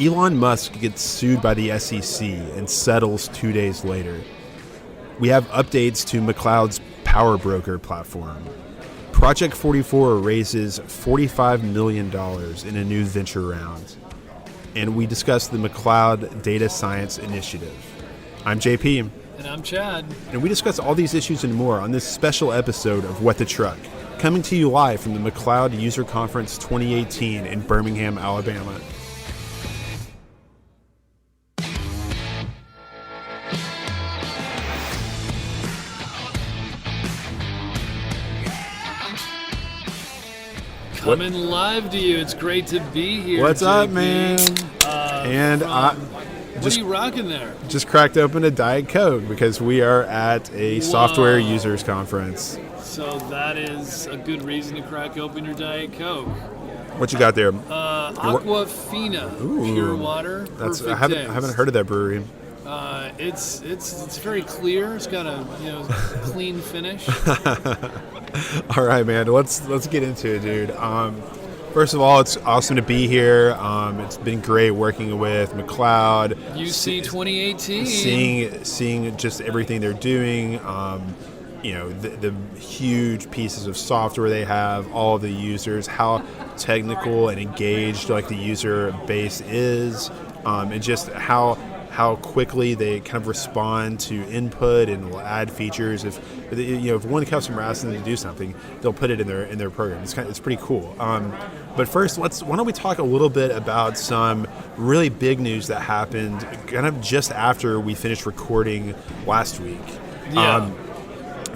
Elon Musk gets sued by the SEC and settles 2 days later. We have updates to McLeod's PowerBroker platform. Project 44 raises $45 million in a new venture round. And we discuss the McLeod Data Science Initiative. I'm JP. And I'm Chad. And we discuss all these issues and more on this special episode of What the Truck, coming to you live from the McLeod User Conference 2018 in Birmingham, Alabama. Coming live to you. It's great to be here. What's JP. up, man? What are you rocking there? Just cracked open a Diet Coke because we are at a software users conference. So that is a good reason to crack open your Diet Coke. What you got there? Aquafina, pure water. I haven't heard of that brewery. It's very clear. It's got a clean finish. All right, man. Let's get into it, dude. First of all, it's awesome to be here. It's been great working with McLeod. UC 2018. Seeing just everything they're doing. The huge pieces of software they have, all of the users, how technical and engaged like the user base is, and just how quickly they kind of respond to input and will add features. If one customer asks them to do something, they'll put it in their program. It's pretty cool. But first, why don't we talk a little bit about some really big news that happened kind of just after we finished recording last week. Yeah.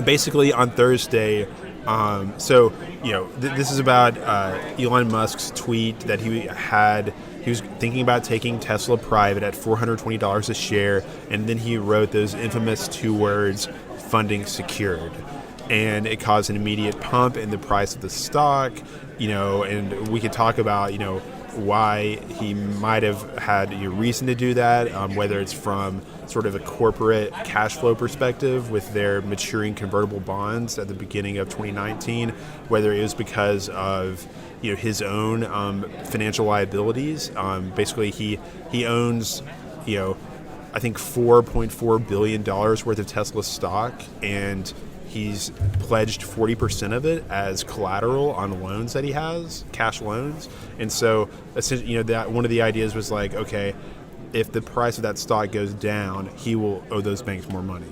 Basically on Thursday. This is about Elon Musk's tweet that he was thinking about taking Tesla private at $420 a share, and then he wrote those infamous two words, funding secured. And it caused an immediate pump in the price of the stock, and we could talk about, why he might have had a reason to do that, whether it's from sort of a corporate cash flow perspective with their maturing convertible bonds at the beginning of 2019, whether it was because of his own financial liabilities. Basically, he owns I think $4.4 billion worth of Tesla stock, and he's pledged 40% of it as collateral on loans that he has, cash loans. And so, essentially, that one of the ideas was like, okay, if the price of that stock goes down, he will owe those banks more money.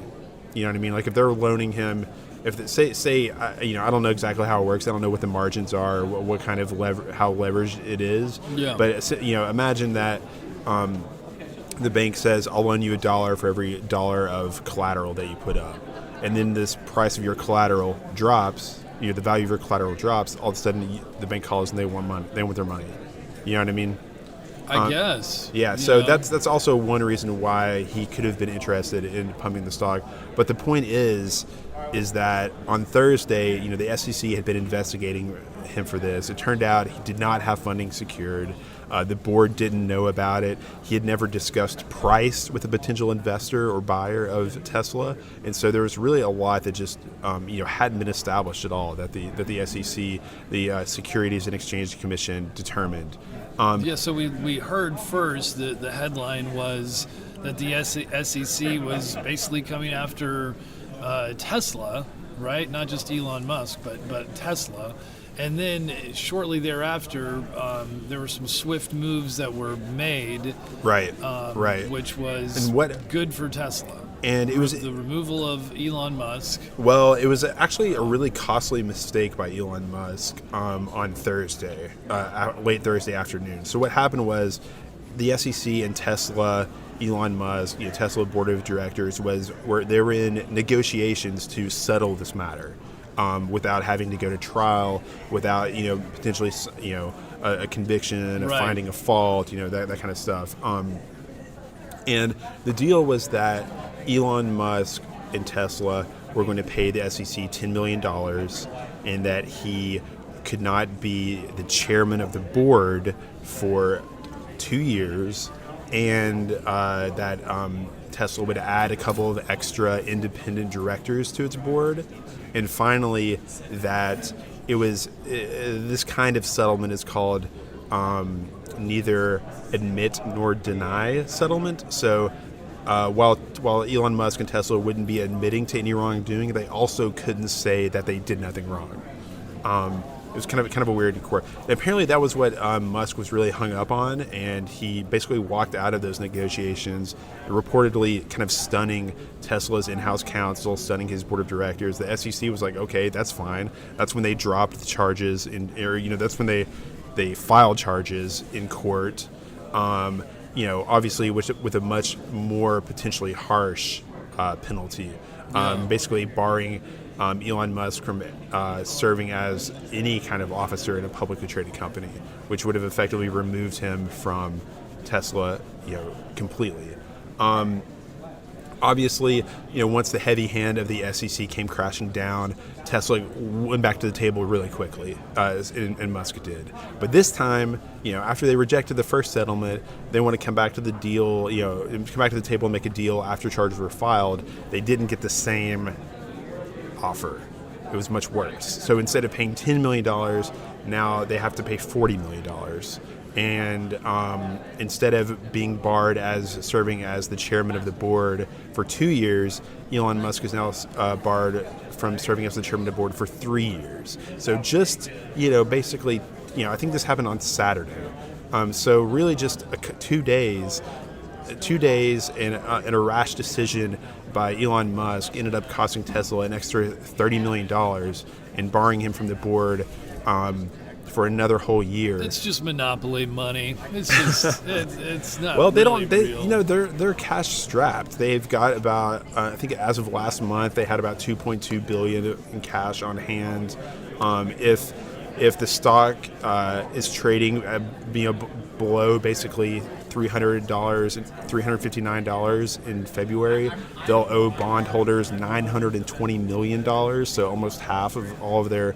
You know what I mean? Like if they're loaning him, I don't know exactly how it works. I don't know what the margins are, what kind of how leveraged it is. Yeah. But imagine that the bank says, "I'll loan you $1 for every $1 of collateral that you put up." And then this price of your collateral drops, the value of your collateral drops, all of a sudden the bank calls and they want money. They want their money. You know what I mean? I guess. Yeah, so that's also one reason why he could have been interested in pumping the stock. But the point is that on Thursday, the SEC had been investigating him for this. It turned out he did not have funding secured. The board didn't know about it. He had never discussed price with a potential investor or buyer of Tesla, and so there was really a lot that just hadn't been established at all that the SEC, the Securities and Exchange Commission, determined. So we heard first that the headline was that the SEC was basically coming after Tesla, right? Not just Elon Musk, but Tesla. And then shortly thereafter, there were some swift moves that were made, right, which was good for Tesla. And it was the removal of Elon Musk. Well, it was actually a really costly mistake by Elon Musk on Thursday, late Thursday afternoon. So what happened was the SEC and Tesla, Elon Musk, Tesla board of directors they were in negotiations to settle this matter. Without having to go to trial, without potentially a conviction, a finding of fault, that kind of stuff. And the deal was that Elon Musk and Tesla were going to pay the SEC $10 million, and that he could not be the chairman of the board for 2 years, and that Tesla would add a couple of extra independent directors to its board. And finally, that it was this kind of settlement is called Musk neither admit nor deny settlement. So while Elon Musk and Tesla wouldn't be admitting to any wrongdoing, they also couldn't say that they did nothing wrong. It was kind of a weird court. And apparently that was what Musk was really hung up on, and he basically walked out of those negotiations, reportedly kind of stunning Tesla's in-house counsel, stunning his board of directors. The SEC was like, okay, that's fine. That's when they dropped the charges, that's when they filed charges in court. Obviously with a much more potentially harsh penalty, basically barring Elon Musk from serving as any kind of officer in a publicly traded company, which would have effectively removed him from Tesla, completely. Obviously, once the heavy hand of the SEC came crashing down, Tesla went back to the table really quickly, and Musk did. But this time, after they rejected the first settlement, they want to come back to the deal, come back to the table and make a deal after charges were filed. They didn't get the same offer. It was much worse. So instead of paying $10 million, now they have to pay $40 million. And instead of being barred as serving as the chairman of the board for 2 years, Elon Musk is now barred from serving as the chairman of the board for 3 years. So just, basically, I think this happened on Saturday. So really just 2 days and a rash decision by Elon Musk ended up costing Tesla an extra $30 million and barring him from the board for another whole year. It's just monopoly money. It's just it's not. Well, they really don't. real. They're cash strapped. They've got about I think as of last month they had about $2.2 billion in cash on hand. If the stock is trading below basically $300 and $359 in February, they'll owe bondholders $920 million. So almost half of all of their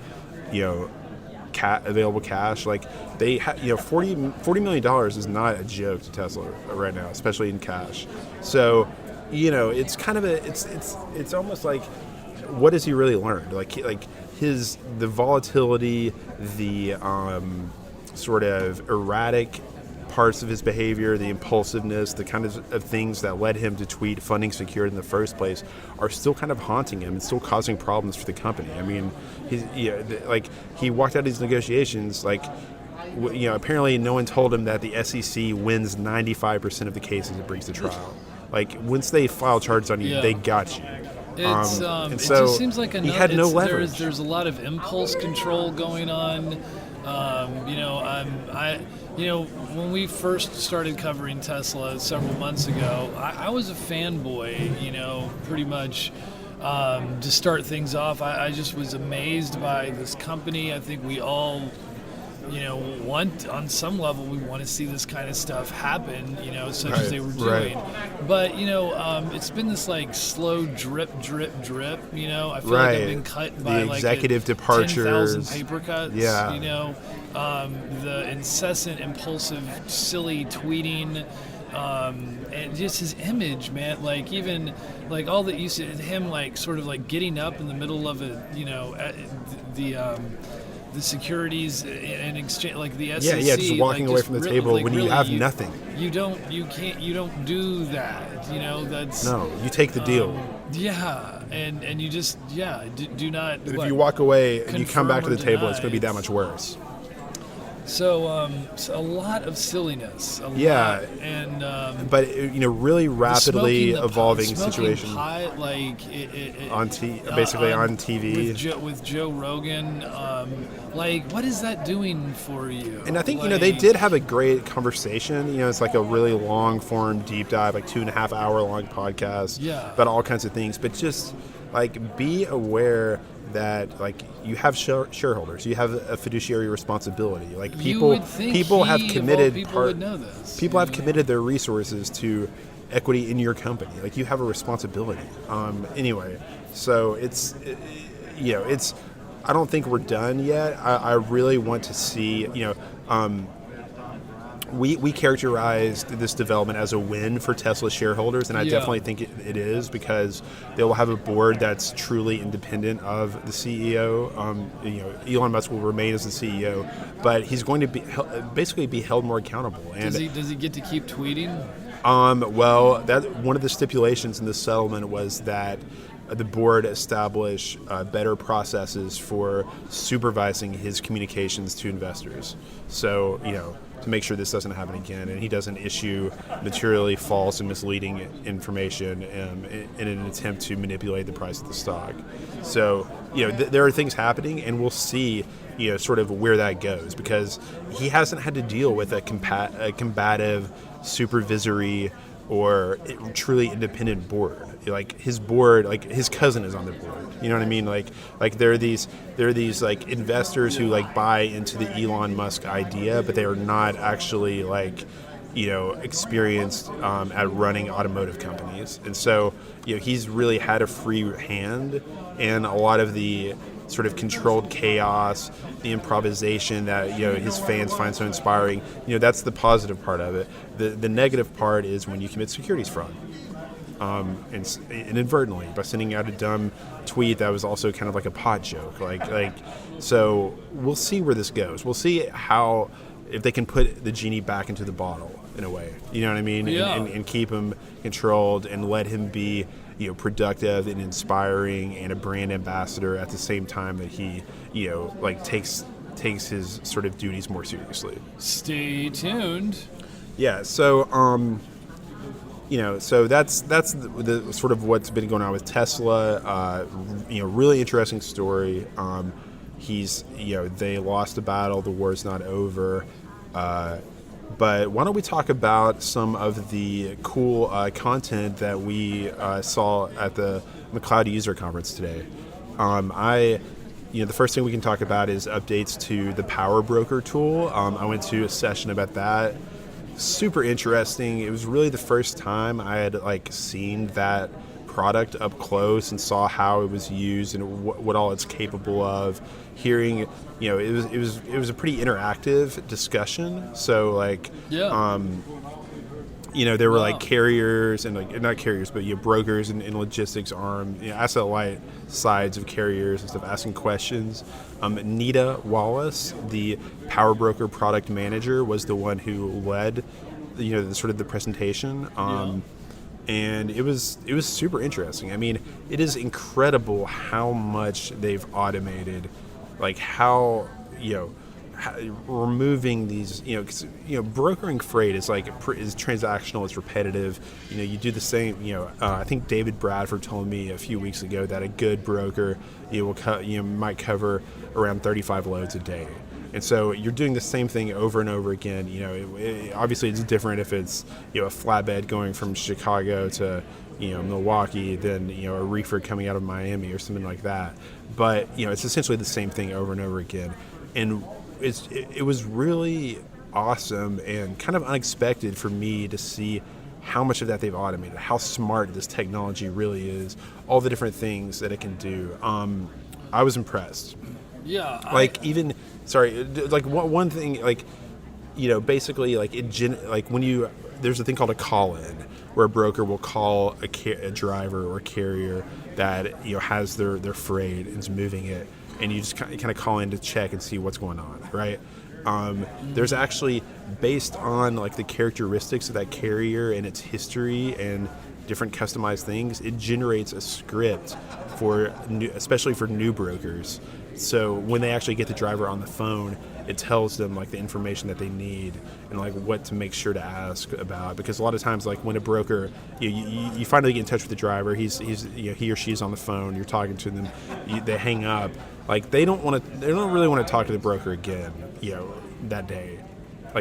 available cash. Like they $40 million is not a joke to Tesla right now, especially in cash. So it's kind of it's almost like, what has he really learned? Like the volatility, the sort of erratic parts of his behavior, the impulsiveness, the kind of things that led him to tweet funding secured in the first place are still kind of haunting him and still causing problems for the company. I mean, he walked out of these negotiations apparently no one told him that the SEC wins 95% of the cases it brings to trial. Like once they file charges on you, they got you. It so just seems like he had no leverage. There's a lot of impulse control going on. When we first started covering Tesla several months ago, I was a fanboy, pretty much to start things off. I just was amazed by this company. I think we all, on some level, we want to see this kind of stuff happen, such as they were doing. Right. But, it's been this slow drip. I feel like I've been cut by the executive departures, 10,000 paper cuts, the incessant, impulsive, silly tweeting, and just his image, man. Even all that you see him sort of getting up in the middle of the securities and exchange, the SEC. Yeah, just walking away from the table when you have nothing. You don't do that. That's no. You take the deal. And you just do not. If you walk away and you come back to the table, it's going to be that much worse. So a lot of silliness. Lot, and but really rapidly evolving situation. Pot, on TV with Joe Rogan. What is that doing for you? And I think they did have a great conversation. It's a really long form deep dive, 2.5 hour long podcast about all kinds of things. But just be aware that you have shareholders, you have a fiduciary responsibility. People have committed people have committed their resources to equity in your company. You have a responsibility. Anyway, so it's I don't think we're done yet. I really want to see we characterized this development as a win for Tesla shareholders, and I definitely think it is, because they will have a board that's truly independent of the CEO. Elon Musk will remain as the CEO, but he's going to be basically be held more accountable. And does he get to keep tweeting? Well, that one of the stipulations in the settlement was that the board establish better processes for supervising his communications to investors. So, to make sure this doesn't happen again, and he doesn't issue materially false and misleading information in an attempt to manipulate the price of the stock. So, there are things happening, and we'll see, sort of where that goes, because he hasn't had to deal with a combative, supervisory, or truly independent board. Like his board, like his cousin is on the board. You know what I mean? Like there are these like investors who like buy into the Elon Musk idea, but they are not actually like, experienced at running automotive companies. And so, he's really had a free hand, and a lot of the sort of controlled chaos, the improvisation that his fans find so inspiring. That's the positive part of it. The negative part is when you commit securities fraud, and inadvertently by sending out a dumb tweet that was also kind of like a pot joke. So we'll see where this goes. We'll see if they can put the genie back into the bottle in a way. You know what I mean? Yeah. And keep him controlled and let him be productive and inspiring and a brand ambassador at the same time that he takes his sort of duties more seriously. Stay tuned. Yeah, so so that's the sort of what's been going on with Tesla. Really interesting story. They lost a battle, the war's not over. But why don't we talk about some of the cool content that we saw at the McLeod user conference today. The first thing we can talk about is updates to the PowerBroker tool. I went to a session about that. Super interesting. It was really the first time I had seen that product up close and saw how it was used and what all it's capable of. Hearing, it was a pretty interactive discussion. So there were carriers and not carriers, but brokers and logistics arm, asset light sides of carriers and stuff asking questions. Nita Wallace, the PowerBroker product manager, was the one who led, the presentation. And it was super interesting. I mean, it is incredible how much they've automated, removing these, brokering freight is is transactional, it's repetitive. You do the same. I think David Bradford told me a few weeks ago that a good broker might cover around 35 loads a day. And so you're doing the same thing over and over again. Obviously it's different if it's a flatbed going from Chicago to Milwaukee than a reefer coming out of Miami or something like that. But it's essentially the same thing over and over again. And it was really awesome and kind of unexpected for me to see how much of that they've automated, how smart this technology really is, all the different things that it can do. I was impressed. Yeah. One thing, basically, when there's a thing called a call-in, where a broker will call a driver or a carrier that has their freight and is moving it, and you just kind of call in to check and see what's going on, right? There's actually, based on the characteristics of that carrier and its history and different customized things, it generates a script especially for new brokers. So when they actually get the driver on the phone, it tells them the information that they need and what to make sure to ask about. Because a lot of times, when a broker, you finally get in touch with the driver, he or she's on the phone, you're talking to them, they hang up. They don't really want to talk to the broker again, that day.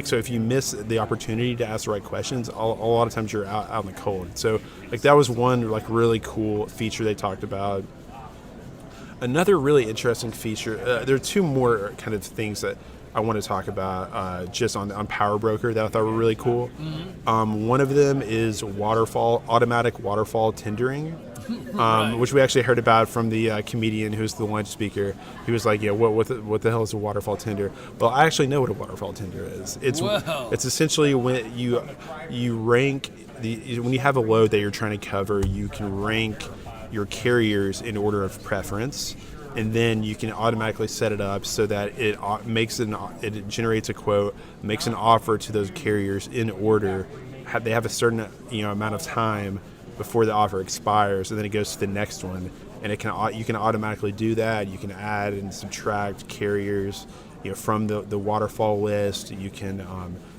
So if you miss the opportunity to ask the right questions, a lot of times you're out in the cold. So that was one really cool feature they talked about. Another really interesting feature, there are two more kind of things that I want to talk about just on PowerBroker that I thought were really cool. Mm-hmm. One of them is automatic waterfall tendering. Right. which we actually heard about from the comedian who's the lunch speaker. He was like, "Yeah, what the hell is a waterfall tender?" Well, I actually know what a waterfall tender is. Wow. It's essentially when you rank when you have a load that you're trying to cover, you can rank your carriers in order of preference, and then you can automatically set it up so that it generates a quote, makes an offer to those carriers in order. They have a certain amount of time before the offer expires, and then it goes to the next one, and you can automatically do that. You can add and subtract carriers from the waterfall list. You can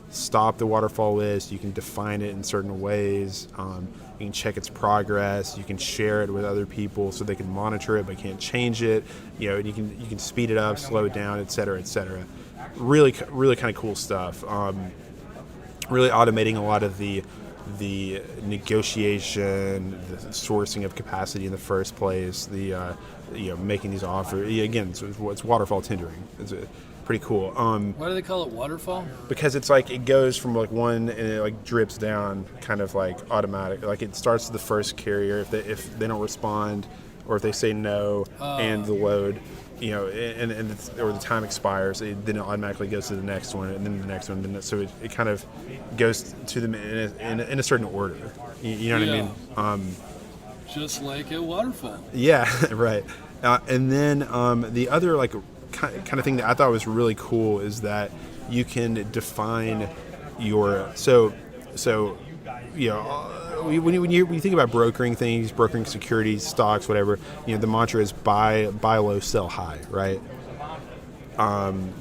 stop the waterfall list. You can define it in certain ways. You can check its progress. You can share it with other people so they can monitor it but can't change it. And you can speed it up, slow it down, et cetera, et cetera. Really kind of cool stuff. Really automating a lot of the negotiation, the sourcing of capacity in the first place, making these offers. Again, it's waterfall tendering. It's pretty cool. Why do they call it waterfall? Because it's like it goes from like one and it like drips down, kind of like automatic. Like it starts with the first carrier if they don't respond, or if they say no, and the load, or the time expires, then it automatically goes to the next one, and then the next one. So it kind of goes to them in a certain order. You know what I mean? Just like a waterfall. Yeah, right. And then the other like kind of thing that I thought was really cool is that you can define your when you think about brokering things, brokering securities, stocks, whatever, the mantra is buy low, sell high, right?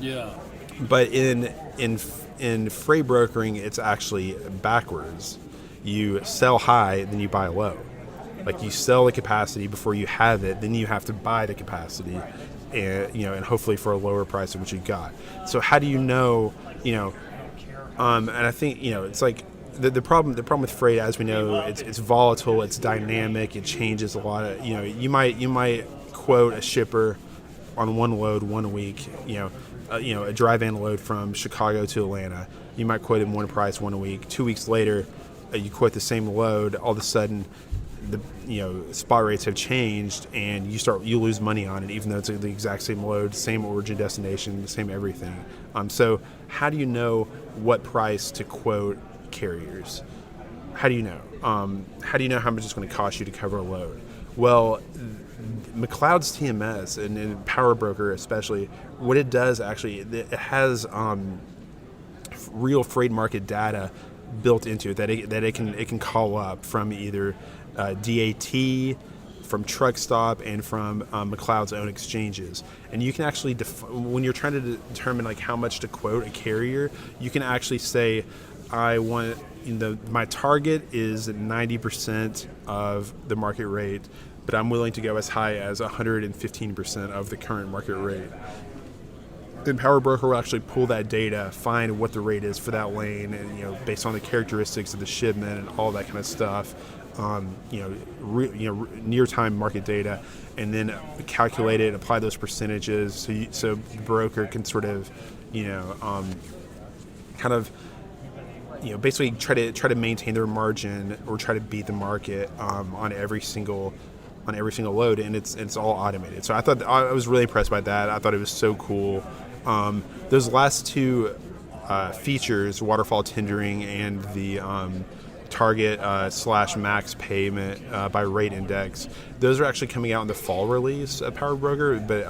Yeah. But in freight brokering, it's actually backwards. You sell high, then you buy low. Like you sell the capacity before you have it, then you have to buy the capacity, and hopefully for a lower price than what you got. So how do you know? And I think it's like the problem with freight, as we know, it's volatile, it's dynamic, it changes a lot. You might quote a shipper on one load 1 week, a dry van load from Chicago to Atlanta. You might quote him one price 1 week. 2 weeks later, you quote the same load. All of a sudden, the spot rates have changed, and you lose money on it, even though it's the exact same load, same origin destination, same everything. So how do you know what price to quote carriers? How do you know? How do you know how much it's going to cost you to cover a load? Well, McLeod's TMS and PowerBroker especially, what it does actually, it has real freight market data built into it that it can call up from either DAT, from TruckStop, and from McLeod's own exchanges. And you can actually, when you're trying to determine like how much to quote a carrier, you can actually say, I want, my target is 90% of the market rate, but I'm willing to go as high as 115% of the current market rate. Then PowerBroker will actually pull that data, find what the rate is for that lane, and based on the characteristics of the shipment and all that kind of stuff, near-time market data, and then calculate it, apply those percentages, so the broker can sort of, basically try to maintain their margin or try to beat the market on every single load, and it's all automated. So I was really impressed by that. I thought it was so cool. Those last two features, waterfall tendering and the target / max payment by rate index, those are actually coming out in the fall release of PowerBroker, but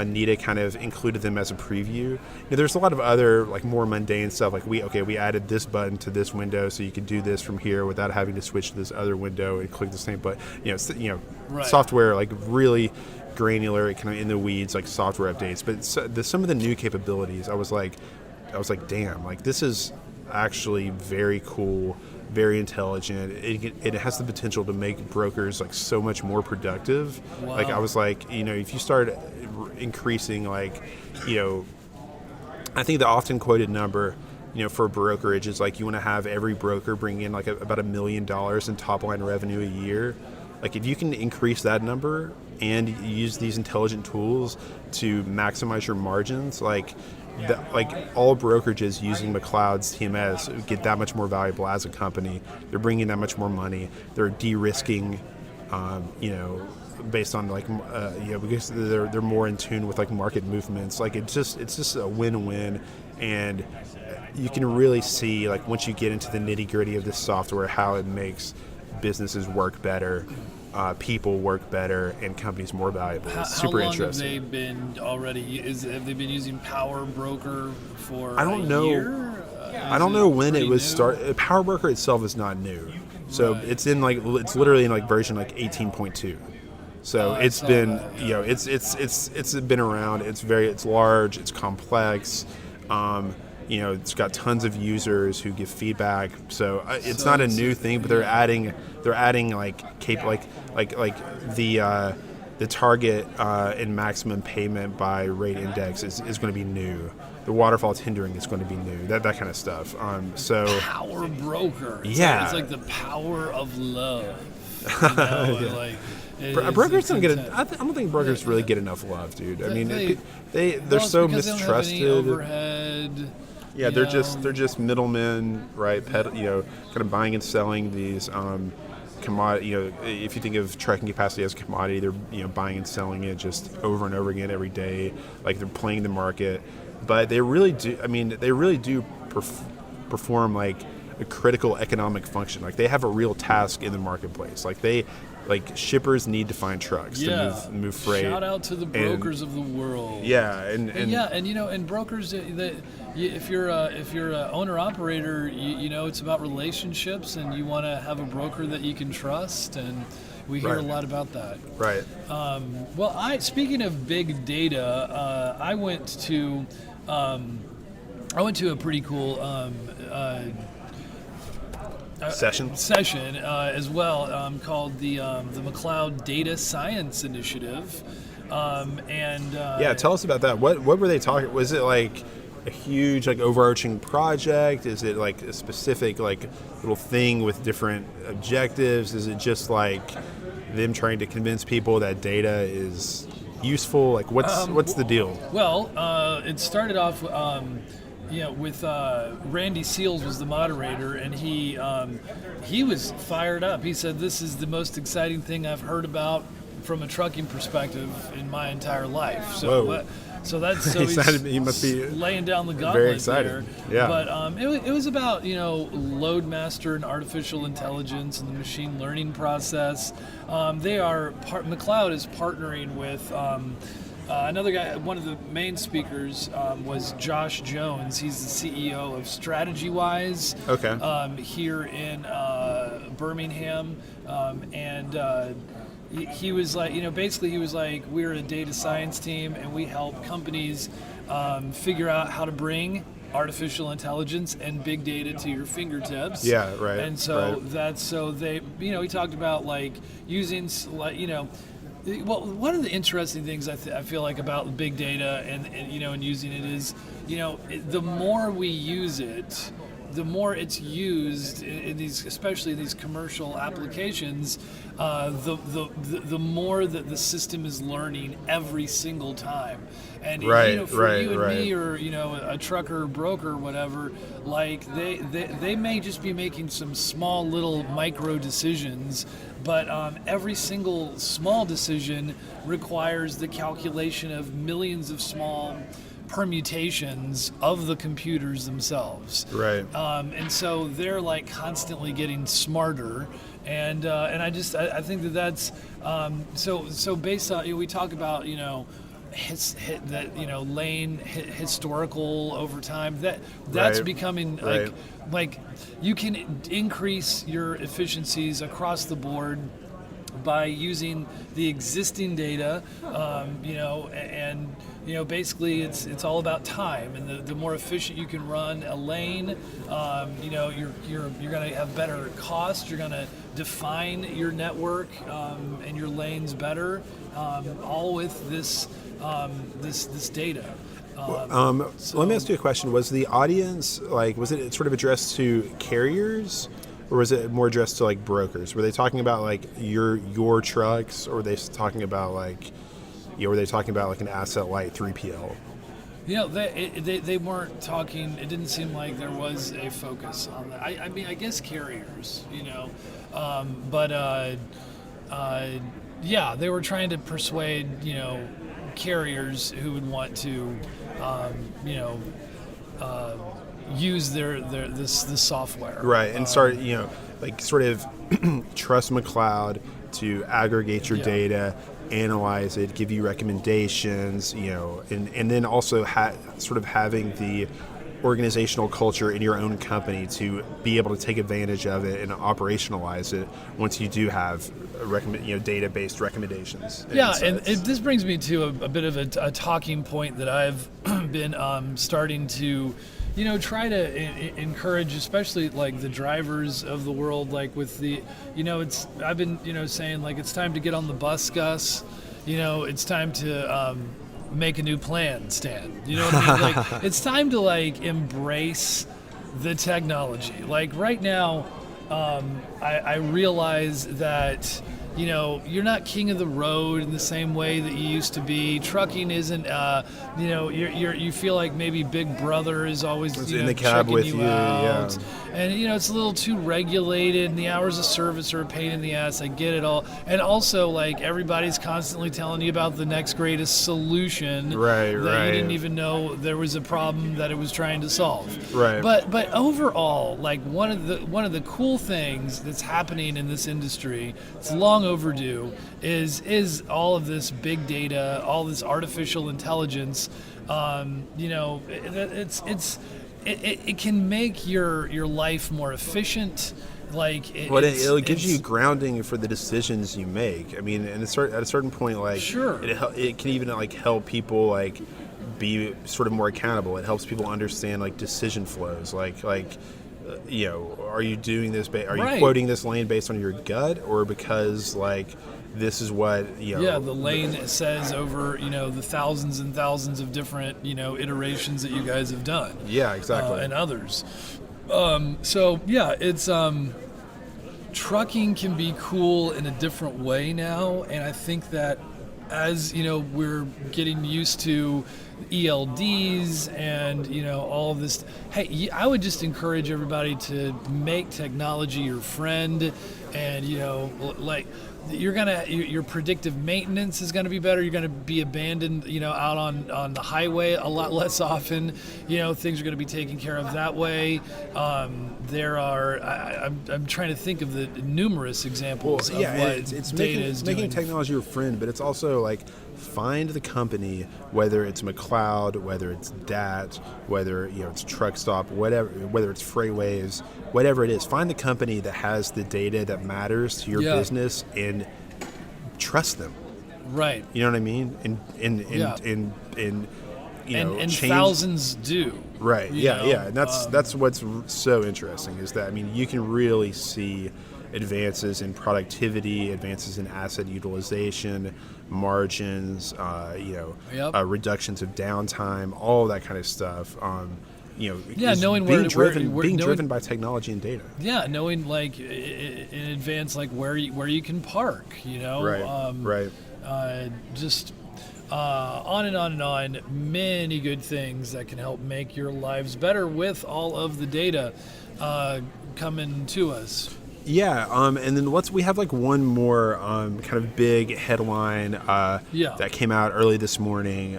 NITA kind of included them as a preview. There's a lot of other like more mundane stuff, like we added this button to this window so you can do this from here without having to switch to this other window and click the same button. Right. Software like really granular, kind of in the weeds, like software updates. But some of the new capabilities, I was like, damn, like this is actually very cool, very intelligent. It has the potential to make brokers like so much more productive. Wow. Like I was like, if you start increasing I think the often quoted number for brokerage is like you want to have every broker bring in like about $1 million in top line revenue a year. Like if you can increase that number and use these intelligent tools to maximize your margins, like all brokerages using McLeod's TMS get that much more valuable as a company. They're bringing that much more money. They're de-risking you know, based on like because they're more in tune with like market movements. Like it's just a win-win, and you can really see like once you get into the nitty-gritty of this software how it makes businesses work better, people work better, and companies more valuable. It's super interesting. How long have they been already? Have they been using PowerBroker for I don't know. year? I don't know when it was new? started. PowerBroker itself is not new, so Right. it's literally in like version like 18.2. So it's been it's been around. It's large. It's complex. It's got tons of users who give feedback. So it's not a new thing, but they're adding the target and maximum payment by rate index is going to be new. The waterfall tendering is going to be new. That kind of stuff. PowerBroker. Yeah. It's like the power of love. You know? Yeah. Brokers don't get. I don't think brokers really get enough love, dude. I mean, they're so mistrusted. They don't have any overhead. Yeah, they're just middlemen, right? Kind of buying and selling these commodity. If you think of trucking capacity as a commodity, they're buying and selling it just over and over again every day. Like they're playing the market, but they really do. I mean, they really do perform like a critical economic function. Like they have a real task in the marketplace. Like shippers need to find trucks to move freight. Shout out to the brokers of the world. Yeah, and brokers. If you're a owner operator, it's about relationships, and you want to have a broker that you can trust, and we hear a lot about that. Right. Speaking of big data, I went to a pretty cool session as well, called the McLeod Data Science Initiative, tell us about that. What were they talking? Was it like a huge like overarching project? Is it like a specific like little thing with different objectives? Is it just like them trying to convince people that data is useful? Like what's the deal? Well, it started off with Randy Seals was the moderator, and he was fired up. He said, "This is the most exciting thing I've heard about from a trucking perspective in my entire life." So he must be laying down the gauntlet very excited. there. Yeah. But it was about Loadmaster and artificial intelligence and the machine learning process. McLeod is partnering with. Another guy, one of the main speakers was Josh Jones. He's the CEO of StrategyWise here in Birmingham. He was like, basically he was like, we're a data science team and we help companies figure out how to bring artificial intelligence and big data to your fingertips. Yeah, right. And so he talked about like using, well, one of the interesting things I feel like about big data and using it is, the more we use it, the more it's used in these, especially in these commercial applications, the more that the system is learning every single time. And you and me, or a trucker, broker, whatever, like they may just be making some small little micro decisions, but every single small decision requires the calculation of millions of small permutations of the computers themselves. Right. And so they're like constantly getting smarter, and I think that's so based on we talk about lane historical over time, that's becoming like you can increase your efficiencies across the board by using the existing data, basically it's all about time, and the more efficient you can run a lane, you're going to have better cost. You're going to define your network and your lanes better, all with this data. Let me ask you a question. Was the audience was it sort of addressed to carriers, or was it more addressed to like brokers? Were they talking about like your trucks, or were they talking about like an asset light 3PL? They weren't talking. It didn't seem like there was a focus on that. I mean, I guess carriers, but they were trying to persuade, carriers who would want to, use this software. Right, and start, sort of trust McLeod to aggregate your data, analyze it, give you recommendations, and then also sort of having the organizational culture in your own company to be able to take advantage of it and operationalize it once you do have data-based recommendations. And this brings me to a bit of a talking point that I've been starting to try to encourage, especially like the drivers of the world, like with the, I've been, saying like it's time to get on the bus, Gus. It's time to make a new plan, Stan. You know what I mean? Like it's time to like embrace the technology. Like right now, I realize that you're not king of the road in the same way that you used to be. Trucking isn't, you feel like maybe Big Brother is always in the cab checking with you you, out. yeah. And it's a little too regulated, and the hours of service are a pain in the ass. I get it all. And also, like, everybody's constantly telling you about the next greatest solution right. You didn't even know there was a problem that it was trying to solve. Right. But overall, like one of the cool things that's happening in this industry, it's long overdue, is all of this big data, all this artificial intelligence. It can make your life more efficient. Like it gives you grounding for the decisions you make. I mean, and at a certain point, like sure, it can even like help people like be sort of more accountable. It helps people understand like decision flows. Are you doing this? Are you quoting this lane based on your gut, or because like this is what the lane says over the thousands and thousands of different iterations that you guys have done. Yeah, exactly. And others. It's trucking can be cool in a different way now, and I think that as we're getting used to ELDs and all of this. Hey, I would just encourage everybody to make technology your friend, and your predictive maintenance is gonna be better. You're gonna be abandoned out on the highway a lot less often. Things are gonna be taken care of that way. I'm trying to think of the numerous examples of what it's data is doing. making technology your friend, but it's also like find the company, whether it's McLeod, whether it's DAT, whether it's Truck Stop, whether it's FreightWaves, whatever it is. Find the company that has the data that matters to your business and trust them. Right. You know what I mean? And change. Thousands do. Right. Yeah. And that's what's so interesting is that you can really see advances in productivity, advances in asset utilization, margins, reductions of downtime, all that kind of stuff. Knowing being driven by technology and data. Yeah, knowing like in advance, like where you can park. Right. Just on and on and on. Many good things that can help make your lives better with all of the data coming to us. Yeah, and then we have like one more kind of big headline that came out early this morning.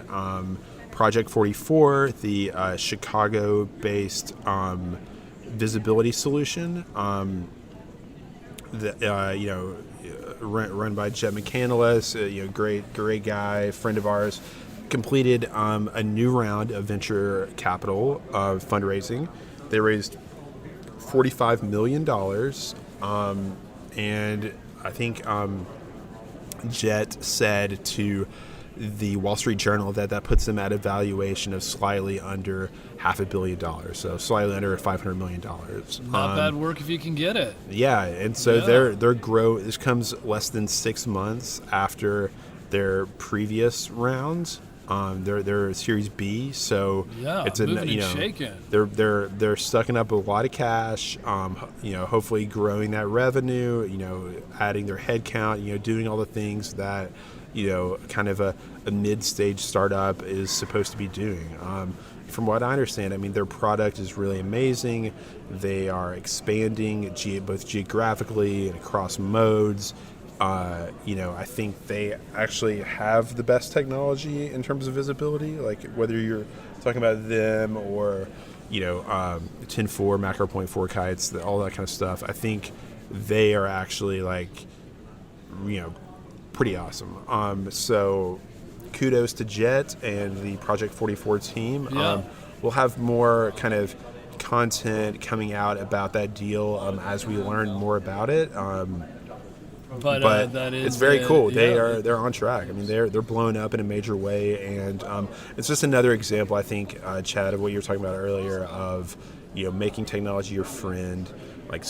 Project 44, the Chicago-based visibility solution, run by Jet McCandless, great guy, friend of ours, completed a new round of venture capital fundraising. They raised $45 million. And I think Jet said to the Wall Street Journal that puts them at a valuation of slightly under $500 million, so slightly under $500 million. Not bad work if you can get it. Yeah, and so their growth, this comes less than 6 months after their previous rounds. They're Series B, so it's shaking. They're sucking up a lot of cash. Hopefully growing that revenue. Adding their headcount. Doing all the things that kind of a mid-stage startup is supposed to be doing. From what I understand, their product is really amazing. They are expanding both geographically and across modes. I think they actually have the best technology in terms of visibility. Like whether you're talking about them or 10.4 macro point 4 kites, all that kind of stuff. I think they are actually pretty awesome. So kudos to Jet and the Project 44 team. Yeah. We'll have more kind of content coming out about that deal as we learn more about it. But that is, it's very cool. They're on track. I mean, they're blown up in a major way, and it's just another example, I think, Chad, of what you were talking about earlier of making technology your friend, like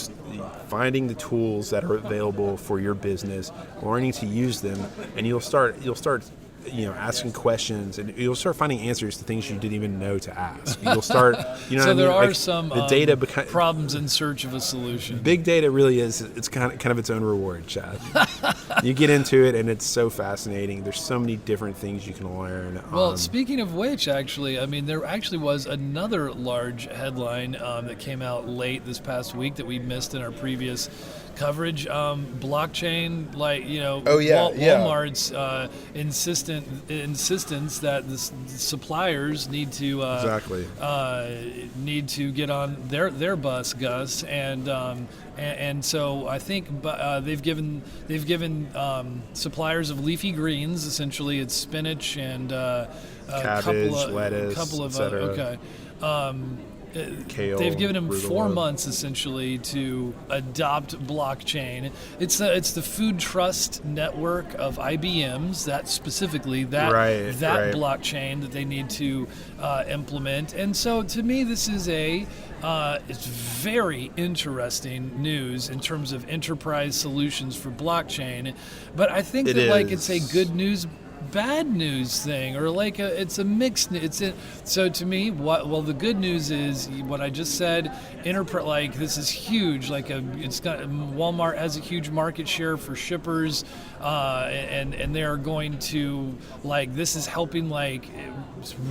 finding the tools that are available for your business, learning to use them, and you'll start asking questions, and you'll start finding answers to things you didn't even know to ask. You'll start, so there are some the data problems in search of a solution. Big data really is, it's kind of its own reward, Chad. You get into it, and it's so fascinating. There's so many different things you can learn. Well, speaking of which, actually, I mean, there actually was another large headline that came out late this past week that we missed in our previous coverage. Blockchain, Walmart's insistence that the suppliers need to get on their bus, Gus, and so I think they've given suppliers of leafy greens, essentially it's spinach and cabbage, lettuce, etc. Kale, they've given them arugula. 4 months essentially to adopt blockchain. It's the food trust network of IBM's, that specifically blockchain that they need to implement. And so to me, this is it's very interesting news in terms of enterprise solutions for blockchain. But I think it's a good news, bad news thing, or it's a mixed. So to me, the good news is what I just said. Enterprise, this is huge. Walmart has a huge market share for shippers, and they are going to this is helping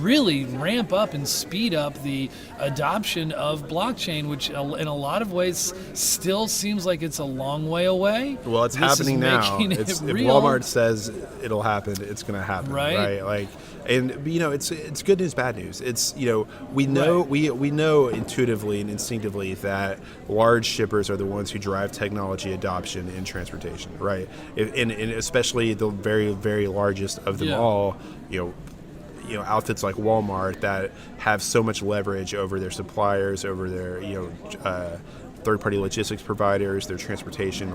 really ramp up and speed up the adoption of blockchain, which in a lot of ways still seems like it's a long way away. Well, it's happening now. If Walmart says it'll happen, it's going to happen, right? It's good news, bad news. It's we know intuitively and instinctively that large shippers are the ones who drive technology adoption in transportation, right? And especially the very, very largest of them all, outfits like Walmart that have so much leverage over their suppliers, over their third-party logistics providers, their transportation.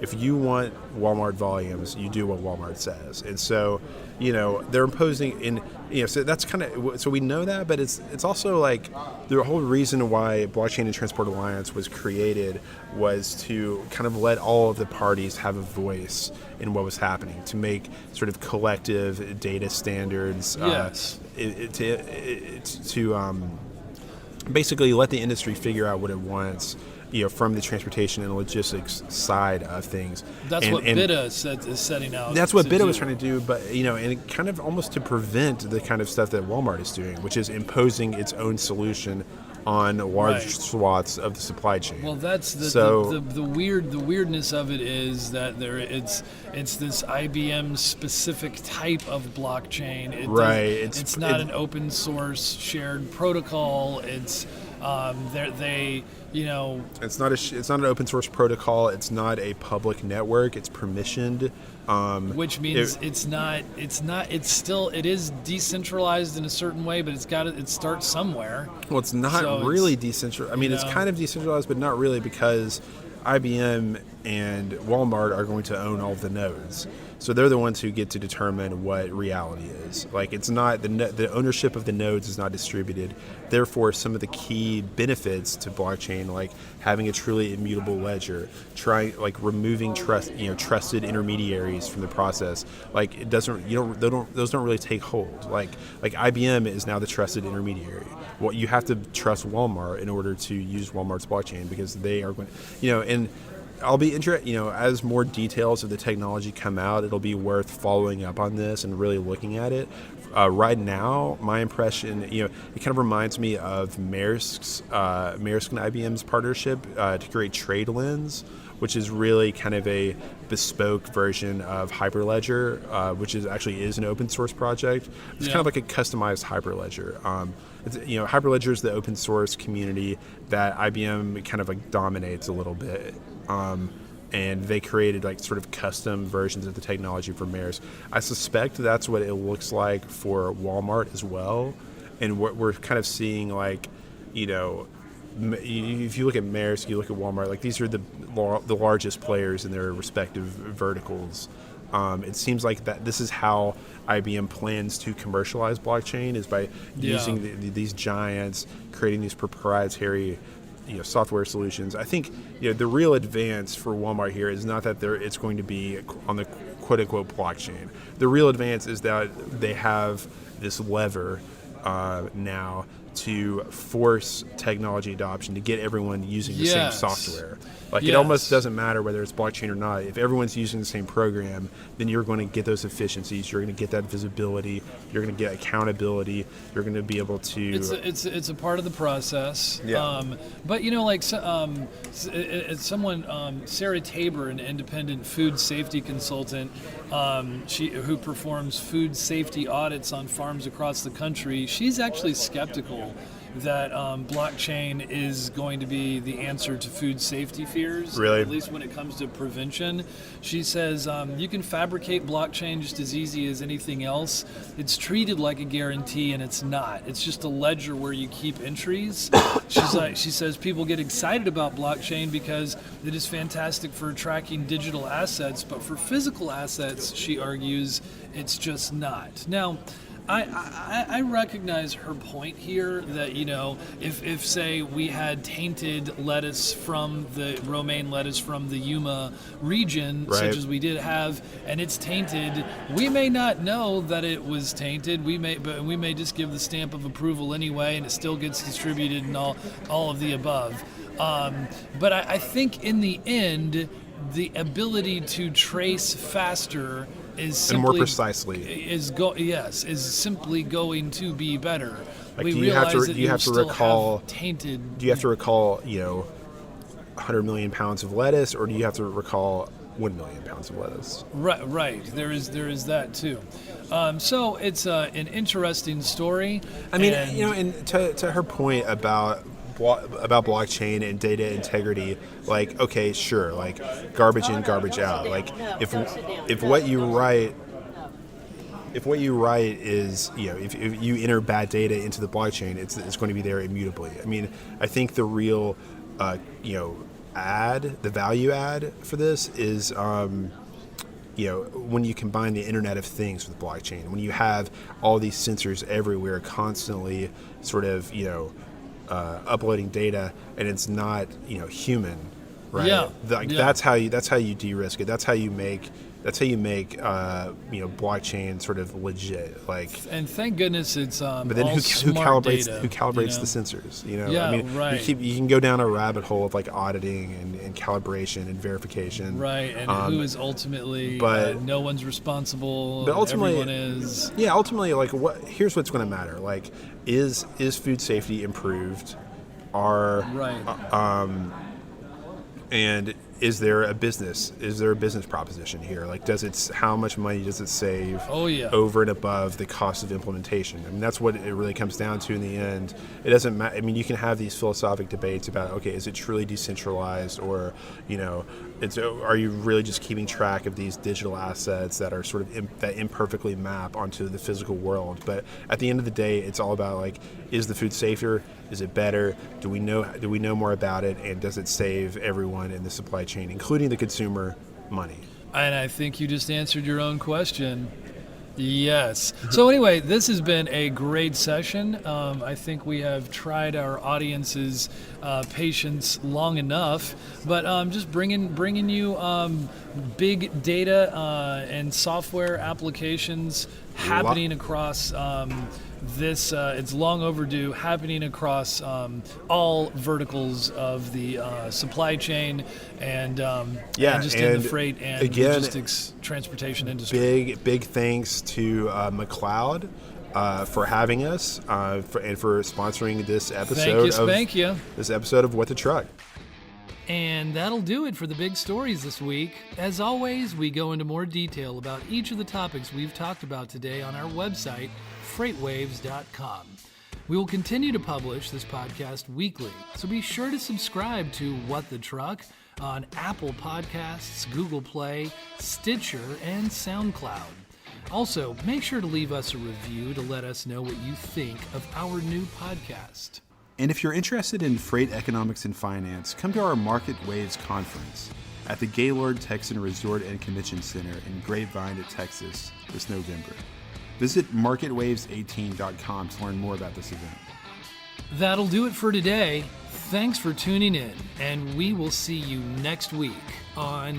If you want Walmart volumes, you do what Walmart says. And so, they're imposing so that's so we know that, but it's also the whole reason why Blockchain and Transport Alliance was created was to kind of let all of the parties have a voice in what was happening, to make sort of collective data standards, to basically let the industry figure out what it wants, from the transportation and logistics side of things. That's what BITA is setting out. That's what BITA was trying to do, but and kind of almost to prevent the kind of stuff that Walmart is doing, which is imposing its own solution on large swaths of the supply chain. Well, that's the weirdness of it is that it's this IBM specific type of blockchain. It's not an open source shared protocol. It's it's not an open source protocol. It's not a public network. It's permissioned, which means it is decentralized in a certain way, but it starts somewhere. Well, it's not really decentralized. I mean, it's kind of decentralized, but not really, because IBM and Walmart are going to own all of the nodes. So they're the ones who get to determine what reality is. It's not the ownership of the nodes is not distributed. Therefore, some of the key benefits to blockchain, like having a truly immutable ledger, removing trusted intermediaries from the process, those don't really take hold. Like IBM is now the trusted intermediary. Well, you have to trust Walmart in order to use Walmart's blockchain, because they are going, I'll be interested, as more details of the technology come out, it'll be worth following up on this and really looking at it. Right now, my impression, it kind of reminds me of Maersk and IBM's partnership to create TradeLens, which is really kind of a bespoke version of Hyperledger, which is an open source project. It's kind of like a customized Hyperledger. Hyperledger is the open source community that IBM kind of like dominates a little bit. And they created like sort of custom versions of the technology for Maersk. I suspect that's what it looks like for Walmart as well. And we're kind of seeing like, if you look at Maersk, you look at Walmart, like these are the largest players in their respective verticals. It seems like that this is how IBM plans to commercialize blockchain, is by using these giants, creating these proprietary software solutions. I think the real advance for Walmart here is not that it's going to be on the quote-unquote blockchain. The real advance is that they have this lever now to force technology adoption, to get everyone using the same software. It almost doesn't matter whether it's blockchain or not. If everyone's using the same program, then you're going to get those efficiencies. You're going to get that visibility. You're going to get accountability. You're going to be able to. It's a part of the process. Yeah. But someone, Sarah Tabor, an independent food safety consultant, who performs food safety audits on farms across the country, she's actually skeptical that blockchain is going to be the answer to food safety fears, really? At least when it comes to prevention. She says you can fabricate blockchain just as easy as anything else. It's treated like a guarantee, and it's not. It's just a ledger where you keep entries. She says people get excited about blockchain because it is fantastic for tracking digital assets, but for physical assets, she argues, it's just not. Now, I recognize her point here that, if say we had tainted lettuce from the romaine lettuce from the Yuma region, such as we did have, and it's tainted, we may not know that it was tainted. We may just give the stamp of approval anyway, and it still gets distributed and all of the above. But I think in the end, the ability to trace faster is simply, and more precisely is simply going to be better. Like, we do you have to recall tainted? Do you have to recall 100 million pounds of lettuce, or do you have to recall 1 million pounds of lettuce? Right. There is that too. So it's an interesting story. I mean, and to her point about blockchain and data integrity, like, okay, sure, like garbage in, garbage out. Like if what you write is, if you enter bad data into the blockchain, it's going to be there immutably. I mean, I think the real, the value add for this is, when you combine the Internet of Things with blockchain, when you have all these sensors everywhere constantly sort of, uploading data, and it's not human, right? That's how you de-risk it. That's how you make blockchain sort of legit. Like, and thank goodness it's but then all who calibrates data, the sensors? Right. You can go down a rabbit hole of like auditing and calibration and verification, right? And who is ultimately? But no one's responsible. But ultimately, everyone is. Yeah, ultimately, like here's what's going to matter. Like, is food safety improved? And is there a business proposition here? Like, how much money does it save over and above the cost of implementation? I mean, that's what it really comes down to in the end. It doesn't matter. I mean, you can have these philosophic debates about, okay, is it truly decentralized, or, are you really just keeping track of these digital assets that are sort of that imperfectly map onto the physical world? But at the end of the day, it's all about, like, is the food safer? Is it better? Do we know more about it? And does it save everyone in the supply chain, including the consumer, money? And I think you just answered your own question. Yes. So anyway, this has been a great session. I think we have tried our audience's patience long enough, but just bringing you big data and software applications happening across this it's long overdue, happening across all verticals of the supply chain and just in the freight and again, logistics transportation industry. Big thanks to McLeod for having us and for sponsoring this episode. Thank you. This episode of What the Truck. And that'll do it for the big stories this week. As always, we go into more detail about each of the topics we've talked about today on our website, FreightWaves.com. We will continue to publish this podcast weekly, so be sure to subscribe to What the Truck on Apple Podcasts, Google Play, Stitcher, and SoundCloud. Also, make sure to leave us a review to let us know what you think of our new podcast. And if you're interested in freight economics and finance, come to our Market Waves conference at the Gaylord Texan Resort and Convention Center in Grapevine, Texas this November. Visit marketwaves18.com to learn more about this event. That'll do it for today. Thanks for tuning in, and we will see you next week on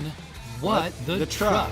What the Truck.